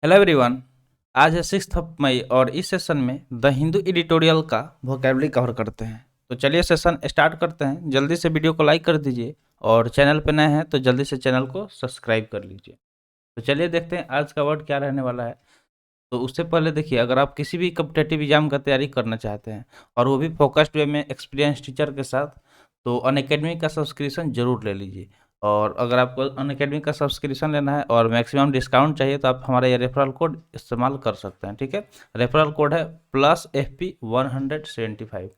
Hello everyone. आज है 6 मई और इस सेशन में द हिंदू एडिटोरियल का वोकेबलरी कवर करते हैं। तो चलिए सेशन स्टार्ट करते हैं। जल्दी से वीडियो को लाइक कर दीजिए और चैनल पे नए हैं तो जल्दी से चैनल को सब्सक्राइब कर लीजिए। तो चलिए देखते हैं आज का वर्ड क्या रहने वाला है। तो उससे पहले देखिए, अगर आप किसी भी कॉम्पिटिटिव एग्जाम का तैयारी करना चाहते हैं और वो भी फोकस्ड वे में एक्सपीरियंस टीचर के साथ, तो अनअकैडमी का सब्सक्रिप्शन जरूर ले लीजिए। और अगर आपको अनअकैडमी का सब्सक्रिप्शन लेना है और मैक्सिमम डिस्काउंट चाहिए तो आप हमारा ये रेफरल कोड इस्तेमाल कर सकते हैं। ठीक है, रेफरल कोड है +FP175।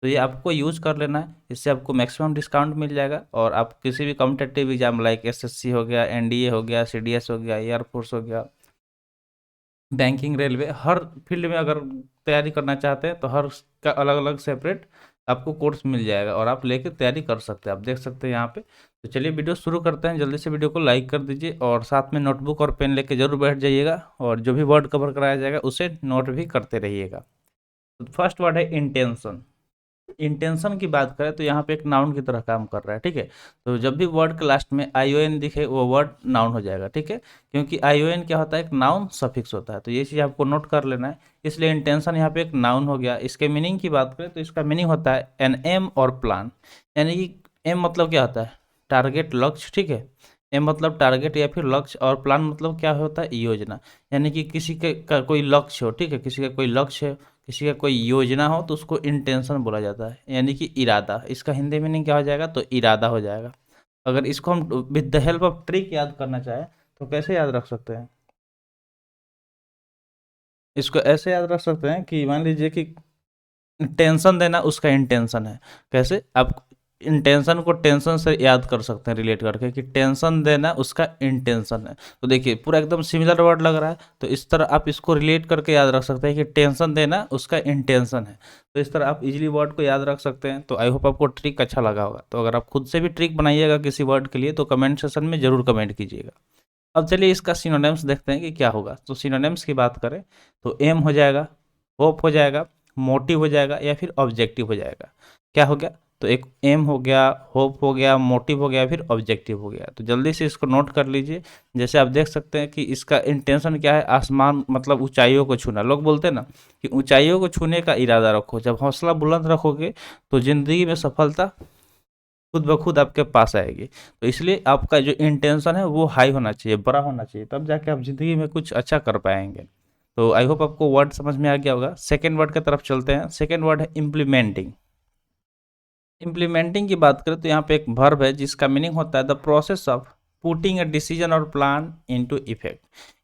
तो ये आपको यूज कर लेना है, इससे आपको मैक्सिमम डिस्काउंट मिल जाएगा और आप किसी भी कॉम्पिटिटिव एग्जाम लाइक एसएससी हो गया, एनडीए हो गया, सीडीएस हो गया, एयरफोर्स हो गया, बैंकिंग, रेलवे, हर फील्ड में अगर तैयारी करना चाहते हैं तो हर का अलग अलग सेपरेट आपको कोर्स मिल जाएगा और आप लेके तैयारी कर सकते हैं। आप देख सकते हैं यहाँ पे। तो चलिए वीडियो शुरू करते हैं। जल्दी से वीडियो को लाइक कर दीजिए और साथ में नोटबुक और पेन लेके जरूर बैठ जाइएगा और जो भी वर्ड कवर कराया जाएगा उसे नोट भी करते रहिएगा। तो फर्स्ट वर्ड है इंटेंशन। इंटेंशन की बात करें तो यहाँ पे एक नाउन की तरह काम कर रहा है। ठीक है, तो जब भी वर्ड के लास्ट में आईओएन दिखे वो वर्ड नाउन हो जाएगा। ठीक है, क्योंकि आईओएन क्या होता है, एक नाउन सफिक्स होता है। तो ये चीज़ आपको नोट कर लेना है। इसलिए इंटेंशन यहाँ पे एक नाउन हो गया। इसके मीनिंग की बात करें तो इसका मीनिंग होता है एन एम और प्लान। यानी कि एम मतलब क्या होता है, टारगेट, लक्ष्य। ठीक है, एम मतलब टारगेट या फिर लक्ष्य और प्लान मतलब क्या होता है, योजना। यानी कि किसी के का कोई लक्ष्य हो। ठीक है, किसी का कोई लक्ष्य है, किसी का कोई योजना हो तो उसको इंटेंशन बोला जाता है, यानी कि इरादा। इसका हिंदी मीनिंग क्या हो जाएगा, तो इरादा हो जाएगा। अगर इसको हम with the help of trick याद करना चाहें तो कैसे याद रख सकते हैं, इसको ऐसे याद रख सकते हैं कि मान लीजिए कि टेंशन देना उसका इंटेंशन है। कैसे आप इंटेंशन को टेंशन से याद कर सकते हैं रिलेट करके कि टेंशन देना उसका इंटेंशन है। तो देखिए पूरा एकदम सिमिलर वर्ड लग रहा है, तो इस तरह आप इसको रिलेट करके याद रख सकते हैं कि टेंशन देना उसका इंटेंशन है। तो इस तरह आप इजीली वर्ड को याद रख सकते हैं। तो आई होप आपको ट्रिक अच्छा लगा होगा। तो अगर आप खुद से भी ट्रिक बनाइएगा किसी वर्ड के लिए तो कमेंट सेक्शन में जरूर कमेंट कीजिएगा। अब चलिए इसका सिनोनिम्स देखते हैं कि क्या होगा। तो सिनोनिम्स की बात करें तो एम हो जाएगा, होप हो जाएगा, मोटिव हो जाएगा या फिर ऑब्जेक्टिव हो जाएगा। क्या हो गया, तो एक एम हो गया, होप हो गया, मोटिव हो गया, फिर ऑब्जेक्टिव हो गया। तो जल्दी से इसको नोट कर लीजिए। जैसे आप देख सकते हैं कि इसका इंटेंशन क्या है, आसमान मतलब ऊंचाइयों को छूना। लोग बोलते हैं ना कि ऊंचाइयों को छूने का इरादा रखो। जब हौसला बुलंद रखोगे तो ज़िंदगी में सफलता खुद ब खुद आपके पास आएगी। तो इसलिए आपका जो इंटेंशन है वो हाई होना चाहिए, बड़ा होना चाहिए, तब जाके आप ज़िंदगी में कुछ अच्छा कर पाएंगे। तो आई होप आपको वर्ड समझ में आ गया होगा। सेकेंड वर्ड की तरफ चलते हैं। सेकेंड वर्ड है इम्प्लीमेंटिंग। इम्प्लीमेंटिंग की बात करें तो यहाँ पे एक वर्ब है जिसका मीनिंग होता है the process of putting a decision और प्लान इनटू इफेक्ट।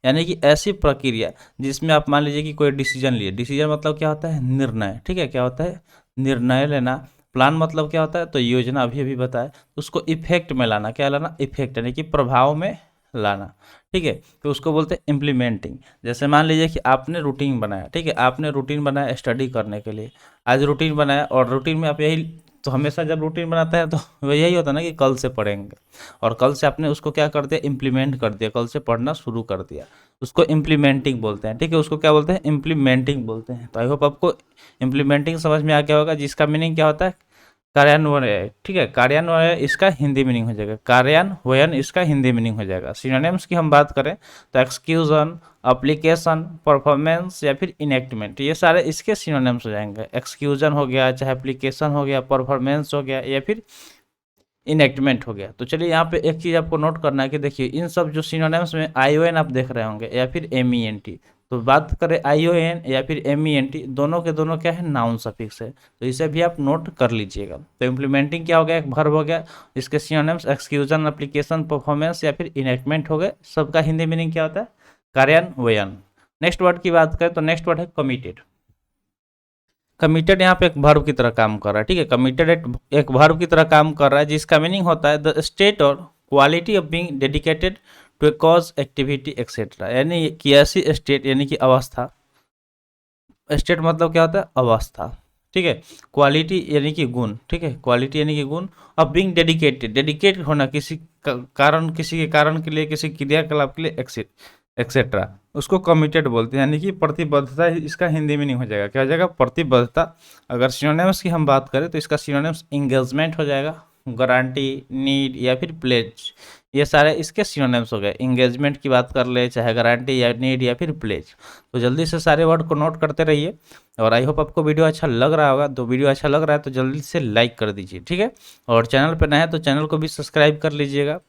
यानी कि ऐसी प्रक्रिया जिसमें आप मान लीजिए कि कोई डिसीजन लिए। डिसीजन मतलब क्या होता है, निर्णय। ठीक है, क्या होता है, निर्णय लेना। प्लान मतलब क्या होता है, तो योजना, अभी अभी बताया। उसको इफेक्ट में लाना, क्या लाना, इफेक्ट, यानी कि प्रभाव में लाना। ठीक है, तो उसको बोलते हैं इम्प्लीमेंटिंग। जैसे मान लीजिए कि आपने रूटीन बनाया। ठीक है, आपने रूटीन बनाया स्टडी करने के लिए। आज रूटीन बनाया और रूटीन में आप यही, तो हमेशा जब रूटीन बनाता है तो वो यही होता है ना कि कल से पढ़ेंगे, और कल से आपने उसको क्या कर दिया, इम्प्लीमेंट कर दिया, कल से पढ़ना शुरू कर दिया। उसको इम्प्लीमेंटिंग बोलते हैं। ठीक है, उसको क्या बोलते हैं, इम्प्लीमेंटिंग बोलते हैं। तो आई होप आपको इम्प्लीमेंटिंग समझ में आ गया होगा, जिसका मीनिंग क्या होता है, कार्यान्वयन। ठीक है, कार्यान्वयन इसका हिंदी मीनिंग हो जाएगा, कार्यान्वयन इसका हिंदी मीनिंग हो जाएगा। सिनोनिम्स की हम बात करें तो एक्सक्यूजन, एप्लीकेशन, परफॉर्मेंस या फिर इनेक्टमेंट, ये सारे इसके सिनोनिम्स हो जाएंगे। एक्सक्यूजन हो गया, चाहे एप्लीकेशन हो गया, परफॉर्मेंस हो गया या फिर इनेक्टमेंट हो गया। तो चलिए यहाँ पे एक चीज़ आपको नोट करना है कि देखिए इन सब जो सिनोनिम्स में आईओएन आप देख रहे होंगे या फिर एमईएनटी। तो बात करें आईओएन या फिर एमईएनटी, दोनों के दोनों क्या है, नाउन सफिक्स है। तो इसे भी आप नोट कर लीजिएगा। तो इम्प्लीमेंटिंग क्या हो गया, एक वर्ब हो गया। इसके सिनोनिम्स एक्सक्यूजन, एप्लीकेशन, परफॉर्मेंस या फिर इनेक्टमेंट हो गए। सबका हिंदी मीनिंग क्या होता है, कार्यान्वयन। नेक्स्ट वर्ड की बात करें तो नेक्स्ट वर्ड है कमिटेड। कमिटेड यहाँ पे एक वर्ब की तरह काम कर रहा है। ठीक है, कमिटेड एक वर्ब की तरह काम कर रहा है जिसका मीनिंग होता है द स्टेट और quality of being dedicated to a cause, activity etcetera. यानी कि ऐसी स्टेट यानी कि अवस्था, स्टेट मतलब क्या होता है, अवस्था। ठीक है, क्वालिटी यानी कि गुण। ठीक है, क्वालिटी यानी कि गुण। अब बीइंग डेडिकेटेड, डेडिकेट होना किसी कारण, किसी के कारण के लिए, किसी क्रियाकलाप के लिए, एक्सेट्रा, उसको कमिटेड बोलते हैं। यानी कि प्रतिबद्धता, इसका हिंदी मीनिंग हो जाएगा, क्या हो जाएगा, प्रतिबद्धता। अगर सिनोनिम्स की हम बात करें तो इसका सिनोनिम्स इंगेजमेंट हो जाएगा, गारंटी, नीड या फिर प्लेज। ये सारे इसके सिनोनिम्स हो गए। इंगेजमेंट की बात कर ले, चाहे गारंटी या नीड या फिर प्लेज। तो जल्दी से सारे वर्ड को नोट करते रहिए। और आई होप आपको वीडियो अच्छा लग रहा होगा। तो वीडियो अच्छा लग रहा है तो जल्दी से लाइक कर दीजिए, ठीक है। और चैनल पर नए हैं तो चैनल को भी सब्सक्राइब कर लीजिएगा।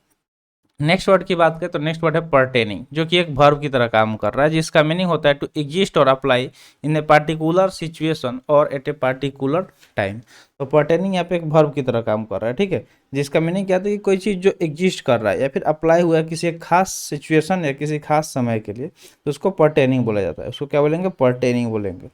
नेक्स्ट वर्ड की बात करें तो नेक्स्ट वर्ड है पर्टेनिंग, जो कि एक वर्ब की तरह काम कर रहा है, जिसका मीनिंग होता है टू एग्जिस्ट और apply in a particular situation और एट ए पार्टिकुलर टाइम। तो पर्टेनिंग यहाँ पे एक वर्ब की तरह काम कर रहा है, ठीक है। जिसका मीनिंग क्या है कि कोई चीज़ जो एग्जिस्ट कर रहा है या फिर अप्लाई हुआ है किसी एक खास सिचुएशन या किसी खास समय के लिए, तो उसको पर्टेनिंग बोला जाता है। उसको क्या बोलेंगे? पर्टेनिंग बोलेंगे।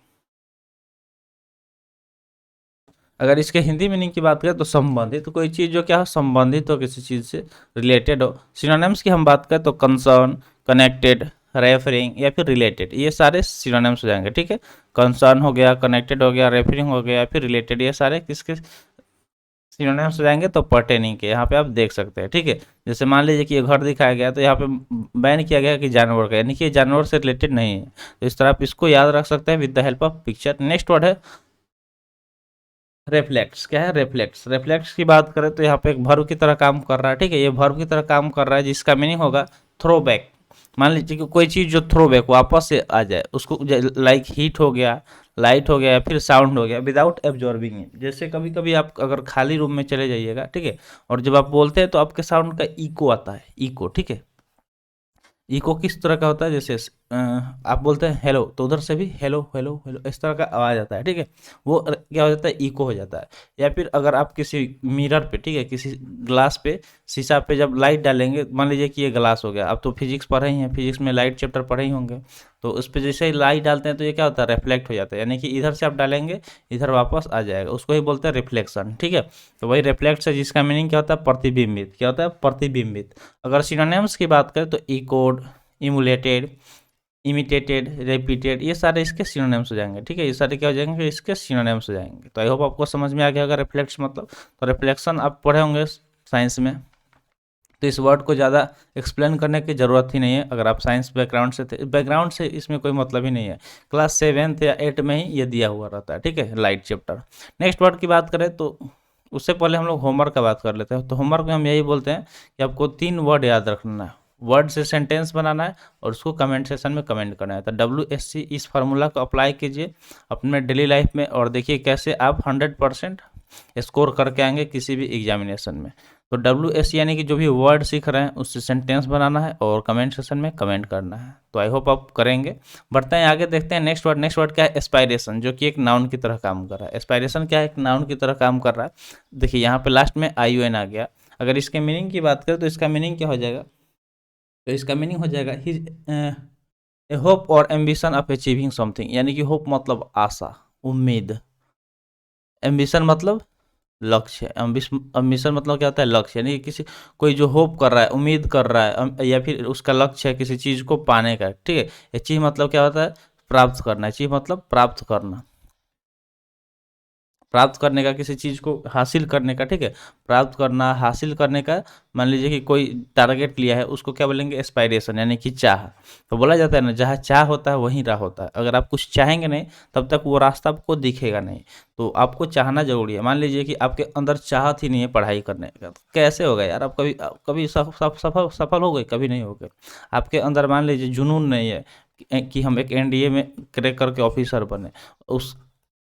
अगर इसके हिंदी मीनिंग की बात करें तो संबंधित, तो कोई चीज़ जो क्या हो, संबंधित हो, किसी चीज़ से रिलेटेड हो। सिनोनिम्स की हम बात करें तो कंसर्न, कनेक्टेड, रेफरिंग या फिर रिलेटेड, ये सारे सिनोनिम्स हो जाएंगे, ठीक है। कंसर्न हो गया, कनेक्टेड हो गया, रेफरिंग हो गया, फिर रिलेटेड, ये सारे किसके सिनोनिम्स हो जाएंगे? तो पर्टेनिंग के। यहाँ पे आप देख सकते हैं, ठीक है। जैसे मान लीजिए कि ये घर दिखाया गया तो यहाँ पे बैन किया गया कि जानवर का, यानी कि ये जानवर से रिलेटेड नहीं है। तो इस तरह आप इसको याद रख सकते हैं with the help of picture. Next word है रेफ्लेक्स। क्या है? रेफ्लेक्स। रेफ्लेक्स की बात करें तो यहाँ पे एक वर्ब की तरह काम कर रहा है, ठीक है। ये वर्ब की तरह काम कर रहा है, जिसका मीनिंग होगा थ्रो बैक। मान लीजिए कि कोई चीज़ जो थ्रो बैक वापस से आ जाए, उसको लाइक हीट हो गया, लाइट हो गया या फिर साउंड हो गया, विदाउट एब्जॉर्बिंग इट। जैसे कभी कभी आप अगर खाली रूम में चले जाइएगा, ठीक है, और जब आप बोलते हैं तो आपके साउंड का इको आता है, इको, ठीक है। इको किस तरह का होता है? जैसे आप बोलते हैं हेलो, तो उधर से भी हेलो हेलो हेलो इस तरह का आवाज़ आता है, ठीक है। वो क्या हो जाता है? इको हो जाता है। या फिर अगर आप किसी मिरर पे, ठीक है, किसी ग्लास पे, शीशा पे जब लाइट डालेंगे, मान लीजिए कि ये ग्लास हो गया। अब तो फिजिक्स पढ़े ही हैं, फिजिक्स में लाइट चैप्टर पढ़े ही होंगे। तो उस पर जैसे ही लाइट डालते हैं तो ये क्या होता है? रिफ्लेक्ट हो जाता है, यानी कि इधर से आप डालेंगे इधर वापस आ जाएगा, उसको ही बोलते हैं रिफ्लेक्शन, ठीक है। तो वही रिफ्लेक्ट है, जिसका मीनिंग क्या होता है? प्रतिबिंबित। क्या होता है? प्रतिबिंबित। अगर सिनोनिम्स की बात करें तो इकोड, इमुलेटेड, इमिटेटेड, रिपीटेड, ये सारे इसके सिनोनिम्स हो जाएंगे, ठीक है। ये सारे क्या हो जाएंगे? इसके सिनोनिम्स हो जाएंगे। तो आई होप आपको समझ में आ गया होगा रिफ्लेक्स मतलब। तो रिफ्लेक्शन आप पढ़े होंगे साइंस में, तो इस वर्ड को ज़्यादा एक्सप्लेन करने की ज़रूरत ही नहीं है। अगर आप साइंस बैकग्राउंड से थे, बैकग्राउंड से इसमें कोई मतलब ही नहीं है। क्लास 7th या 8 में ही ये दिया हुआ रहता है, ठीक है, लाइट चैप्टर। नेक्स्ट वर्ड की बात करें तो उससे पहले हम लोग होमवर्क का बात कर लेते हैं। तो होमवर्क में हम यही बोलते हैं कि आपको 3 वर्ड याद रखना है, वर्ड से सेंटेंस बनाना है और उसको कमेंट सेक्शन में कमेंट करना है। तो WSC इस फार्मूला को अप्लाई कीजिए अपने डेली लाइफ में और देखिए कैसे आप 100% स्कोर करके आएंगे किसी भी एग्जामिनेशन में। तो WSC यानी कि जो भी वर्ड सीख रहे हैं उससे सेंटेंस बनाना है और कमेंट सेक्शन में कमेंट करना है। तो आई होप आप करेंगे। बढ़ते हैं आगे, देखते हैं नेक्स्ट वर्ड। नेक्स्ट वर्ड क्या है? एस्पायरेशन, जो कि एक नाउन की तरह काम कर रहा है। एस्पायरेशन क्या है? एक नाउन की तरह काम कर रहा है। देखिए यहाँ पे लास्ट में ION आ गया। अगर इसके मीनिंग की बात करें तो इसका मीनिंग क्या हो जाएगा? तो इसका मीनिंग हो जाएगा हिज ए होप और एम्बिशन ऑफ अचीविंग समथिंग, यानी कि होप मतलब आशा, उम्मीद। एम्बिशन मतलब लक्ष्य। एम्बिशन मतलब क्या होता है? लक्ष्य, यानी कि किसी कोई जो होप कर रहा है, उम्मीद कर रहा है, या फिर उसका लक्ष्य है किसी चीज़ को पाने का, ठीक है। अचीव मतलब क्या होता है? प्राप्त करना। अचीव मतलब प्राप्त करना, प्राप्त करने का, किसी चीज़ को हासिल करने का, ठीक है। प्राप्त करना, हासिल करने का। मान लीजिए कि कोई टारगेट लिया है, उसको क्या बोलेंगे? एस्पायरेशन, यानी कि चाह। तो बोला जाता है ना, जहाँ चाह होता है वहीं राह होता है। अगर आप कुछ चाहेंगे नहीं तब तक वो रास्ता आपको दिखेगा नहीं। तो आपको चाहना जरूरी है। मान लीजिए कि आपके अंदर चाहत ही नहीं है पढ़ाई करने का, तो कैसे होगा यार? आप कभी सफल हो गए? कभी नहीं हो गए। आपके अंदर मान लीजिए जुनून नहीं है कि हम एक NDA में क्रैक करके ऑफिसर बने, उस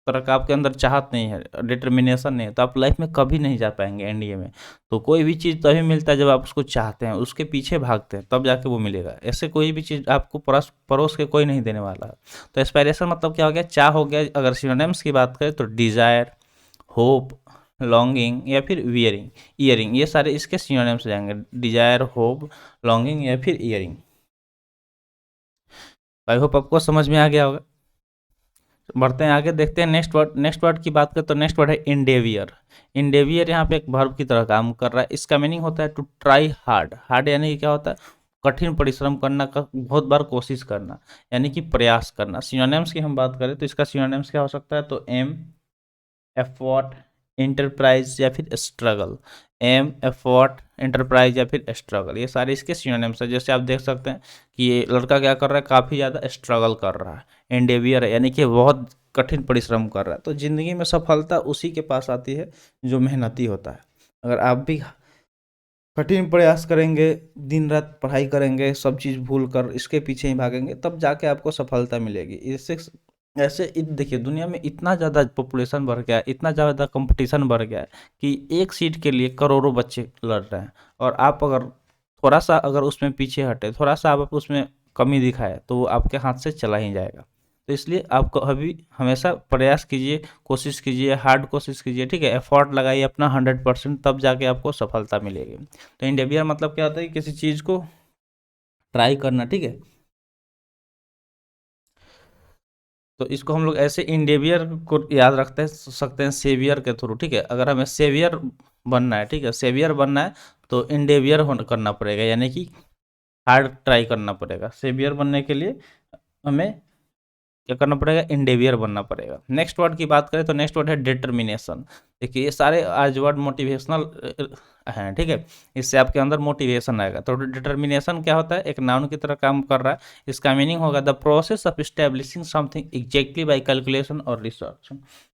तरह का आपके अंदर चाहत नहीं है, डिटर्मिनेशन नहीं है, तो आप लाइफ में कभी नहीं जा पाएंगे NDA में। तो कोई भी चीज़ तभी मिलता है जब आप उसको चाहते हैं, उसके पीछे भागते हैं, तब जाके वो मिलेगा। ऐसे कोई भी चीज़ आपको परोस के कोई नहीं देने वाला है। तो एस्पायरेशन मतलब क्या हो गया? चाह हो गया। अगर सिनोनिम्स की बात करें तो डिज़ायर, होप, लॉन्गिंग या फिर वियरिंग, ईयरिंग, ये सारे इसके सिनोनिम्स हो जाएंगे। डिज़ायर, होप, लॉन्गिंग या फिर ईयरिंग। आई होप आपको समझ में आ गया होगा। बढ़ते हैं आगे, देखते हैं नेक्स्ट वर्ड। नेक्स्ट वर्ड की बात करें तो नेक्स्ट वर्ड है इंडेवियर। इंडेवियर यहाँ पे एक वर्ब की तरह काम कर रहा है। इसका मीनिंग होता है टू ट्राई हार्ड। हार्ड यानी कि क्या होता है? कठिन परिश्रम करना का, बहुत बार कोशिश करना, यानी कि प्रयास करना। सिनोनिम्स की हम बात करें तो इसका सिनोनिम्स क्या हो सकता है? तो एम, एफर्ट, इंटरप्राइज या फिर स्ट्रगल। एम, एफर्ट, इंटरप्राइज या फिर स्ट्रगल, ये सारे इसके सिनोनिम्स है। जैसे आप देख सकते हैं कि ये लड़का क्या कर रहा है? काफ़ी ज़्यादा स्ट्रगल कर रहा है। एंडेवियर है, यानी कि बहुत कठिन परिश्रम कर रहा है। तो ज़िंदगी में सफलता उसी के पास आती है जो मेहनती होता है। अगर आप भी कठिन प्रयास करेंगे, दिन रात पढ़ाई करेंगे, सब चीज़ भूल कर इसके पीछे ही भागेंगे, तब जाके आपको सफलता मिलेगी। इससे ऐसे देखिए दुनिया में इतना ज़्यादा पॉपुलेशन बढ़ गया है, इतना ज़्यादा कंपटीशन बढ़ गया है कि एक सीट के लिए करोड़ों बच्चे लड़ रहे हैं, और आप अगर थोड़ा सा अगर उसमें पीछे हटे, थोड़ा सा आप उसमें कमी दिखाए, तो वो आपके हाथ से चला ही जाएगा। तो इसलिए आपको अभी हमेशा प्रयास कीजिए, कोशिश कीजिए, हार्ड कोशिश कीजिए, ठीक है, एफर्ट लगाइए अपना 100%, तब जाके आपको सफलता मिलेगी। तो इंडेवियर मतलब क्या होता है, किसी चीज़ को ट्राई करना, ठीक है। तो इसको हम लोग ऐसे इंडेवियर को याद रखते हैं सकते हैं सेवियर के थ्रू, ठीक है। अगर हमें सेवियर बनना है, ठीक है, सेवियर बनना है तो इंडेवियर करना पड़ेगा, यानी कि हार्ड ट्राई करना पड़ेगा। सेवियर बनने के लिए हमें क्या करना पड़ेगा, इंडेवियर बनना पड़ेगा। नेक्स्ट वर्ड की बात करें तो नेक्स्ट वर्ड है डिटर्मिनेशन। देखिए ये सारे आज वर्ड मोटिवेशनल हैं, ठीक है, इससे आपके अंदर मोटिवेशन आएगा। तो डिटर्मिनेशन क्या होता है, एक नाउन की तरह काम कर रहा है। इसका मीनिंग होगा the process of establishing something exactly by calculation और रिसर्च।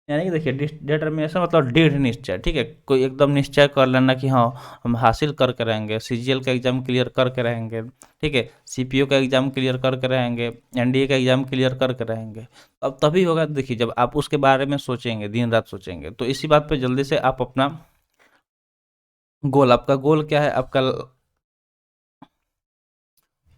यानी कि देखिए डिटर्मिनेशन मतलब दृढ़ निश्चय, ठीक है, कोई एकदम निश्चय कर लेना कि हाँ हम हासिल करके रहेंगे, सीजीएल का एग्जाम क्लियर करके रहेंगे, ठीक है, सीपीओ का एग्जाम क्लियर करके रहेंगे, एनडीए का एग्जाम क्लियर करके रहेंगे। अब तभी होगा, देखिए जब आप उसके बारे में सोचेंगे, दिन रात सोचेंगे, तो इसी बात पे जल्दी से आप अपना गोल, आपका गोल क्या है, आपका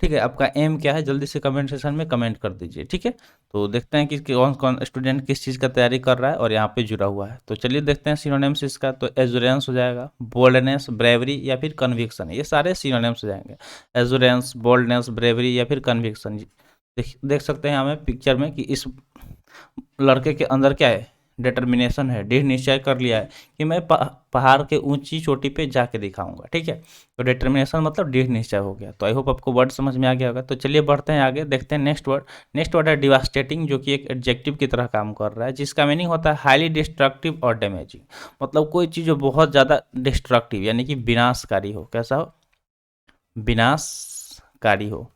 ठीक है, आपका एम क्या है, जल्दी से कमेंट सेक्शन में कमेंट कर दीजिए, ठीक है। तो देखते हैं कि कौन कौन स्टूडेंट किस चीज़ का तैयारी कर रहा है और यहाँ पे जुड़ा हुआ है। तो चलिए देखते हैं सिनोनिम्स इसका। तो एजुरेंस हो जाएगा, बोल्डनेस, ब्रेवरी या फिर कन्विक्शन, ये सारे सिनोनिम्स हो जाएंगे। एजुरेंस, बोल्डनेस, ब्रेवरी या फिर कन्विक्शन। देख सकते हैं हमें पिक्चर में कि इस लड़के के अंदर क्या है, डिटर्मिनेशन है, दृढ़ निश्चय कर लिया है कि मैं पहाड़ के ऊंची चोटी पे जाके दिखाऊंगा, ठीक है। तो डिटर्मिनेशन मतलब दृढ़ निश्चय हो गया। तो आई होप आपको वर्ड समझ में आ गया होगा। तो चलिए बढ़ते हैं आगे, देखते हैं नेक्स्ट वर्ड। नेक्स्ट वर्ड है डिवास्टेटिंग, जो कि एक एडजेक्टिव की तरह काम कर रहा है, जिसका मीनिंग होता है हाईली डिस्ट्रक्टिव और डैमेजिंग। मतलब कोई चीज़ जो बहुत ज़्यादा डिस्ट्रक्टिव यानी कि विनाशकारी हो, कैसा हो, विनाशकारी हो।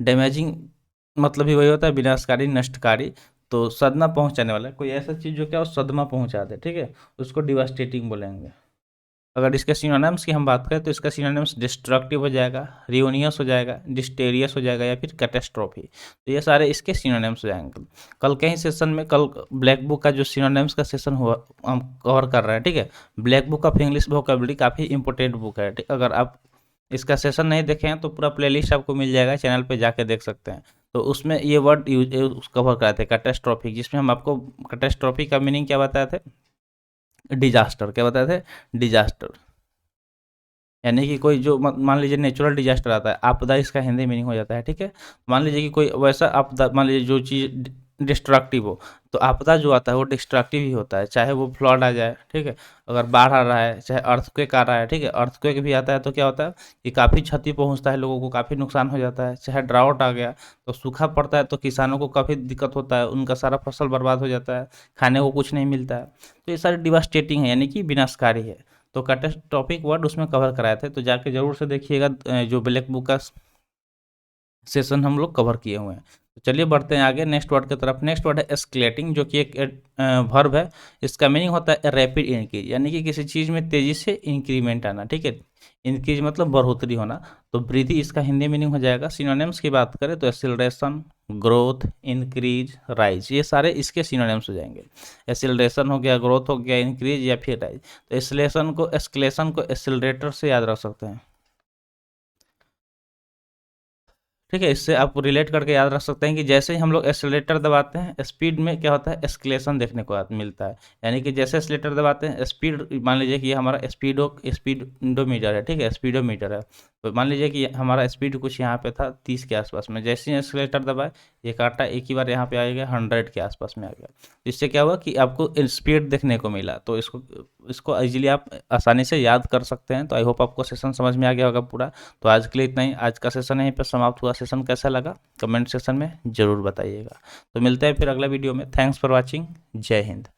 डैमेजिंग मतलब ही वही होता है, विनाशकारी, नष्टकारी। तो सदमा पहुंचाने वाला, कोई ऐसा चीज़ जो क्या हो सदमा पहुंचा दे, ठीक है, उसको डिवास्टेटिंग बोलेंगे। अगर इसके सिनोनिम्स की हम बात करें तो इसका सिनोनिम्स डिस्ट्रक्टिव हो जाएगा, रियोनियस हो जाएगा, डिस्टेरियस हो जाएगा या फिर कैटेस्ट्रॉफी। तो ये सारे इसके सिनोनिम्स हो जाएंगे। कल के ही सेशन में, कल ब्लैक बुक का जो सिनोनिम्स का सेशन हुआ हम कवर कर रहे हैं, ठीक है। Black book of English vocabulary काफ़ी इंपॉर्टेंट बुक है, ठीक। अगर आप इसका सेशन नहीं देखे हैं तो पूरा प्लेलिस्ट आपको मिल जाएगा, चैनल पे जाके देख सकते हैं। तो उसमें ये वर्ड यूज कवर कराए थे, कैटेस्ट्रॉफिक, जिसमें हम आपको कैटेस्ट्रॉफिक का मीनिंग क्या बताए थे, डिजास्टर, क्या बताए थे, डिजास्टर। यानी कि कोई जो मान लीजिए नेचुरल डिजास्टर आता है, आपदा इसका हिंदी मीनिंग हो जाता है, ठीक है। मान लीजिए कि कोई वैसा आपदा, मान लीजिए जो चीज़ डिस्ट्रक्टिव हो, तो आपदा जो आता है वो डिस्ट्रक्टिव ही होता है, चाहे वो फ्लड आ जाए, ठीक है, अगर बाढ़ आ रहा है, चाहे अर्थक्वेक आ रहा है, ठीक है, अर्थक्वेक भी आता है तो क्या होता है कि काफ़ी क्षति पहुंचता है, लोगों को काफ़ी नुकसान हो जाता है। चाहे ड्राउट आ गया तो सूखा पड़ता है तो किसानों को काफ़ी दिक्कत होता है, उनका सारा फसल बर्बाद हो जाता है, खाने को कुछ नहीं मिलता है। तो ये सारे डिवास्टेटिंग है, यानी कि विनाशकारी है। तो कैटास्ट्रॉफिक वर्ड उसमें कवर कराए थे, तो जाके जरूर से देखिएगा, जो ब्लैक बुक का सेशन हम लोग कवर किए हुए हैं। तो चलिए बढ़ते हैं आगे नेक्स्ट वर्ड की तरफ। नेक्स्ट वर्ड है एस्केलेटिंग, जो कि एक वर्ब है। इसका मीनिंग होता है रैपिड इंक्रीज, यानी कि किसी चीज़ में तेज़ी से इंक्रीमेंट आना, ठीक है। इंक्रीज मतलब बढ़ोतरी होना। तो वृद्धि इसका हिंदी मीनिंग हो जाएगा। सिनोनिम्स की बात करें तो एक्सीलरेशन, ग्रोथ, इंक्रीज, राइज, ये सारे इसके सिनोनिम्स हो जाएंगे। एक्सीलरेशन हो गया, ग्रोथ हो गया, इंक्रीज या फिर राइज। तो एस्केलेशन को एक्सीलरेटर से याद रख सकते हैं, ठीक है। इससे आप रिलेट करके याद रख सकते हैं कि जैसे ही हम लोग एक्सेलेरेटर दबाते हैं, स्पीड में क्या होता है, एस्केलेशन देखने को मिलता है। यानी कि जैसे एक्सेलेरेटर दबाते हैं, स्पीड, मान लीजिए कि ये हमारा स्पीडोमीटर है, ठीक है, स्पीडोमीटर है। तो मान लीजिए कि हमारा स्पीड कुछ यहाँ पे था 30 के आसपास में, जैसे ही एक्सेलेरेटर दबाए ये काटा एक ही बार यहाँ पे आ गया 100 के आसपास में आ गया। तो इससे क्या हुआ कि आपको स्पीड देखने को मिला। तो इसको इजीली आप आसानी से याद कर सकते हैं। तो आई होप आपको सेशन समझ में आ गया होगा पूरा। तो आज के लिए इतना ही, आज का सेशन यहीं पर समाप्त हुआ। सेशन कैसा लगा कमेंट सेक्शन में ज़रूर बताइएगा। तो मिलते हैं फिर अगला वीडियो में। Thanks for watching. जय हिंद।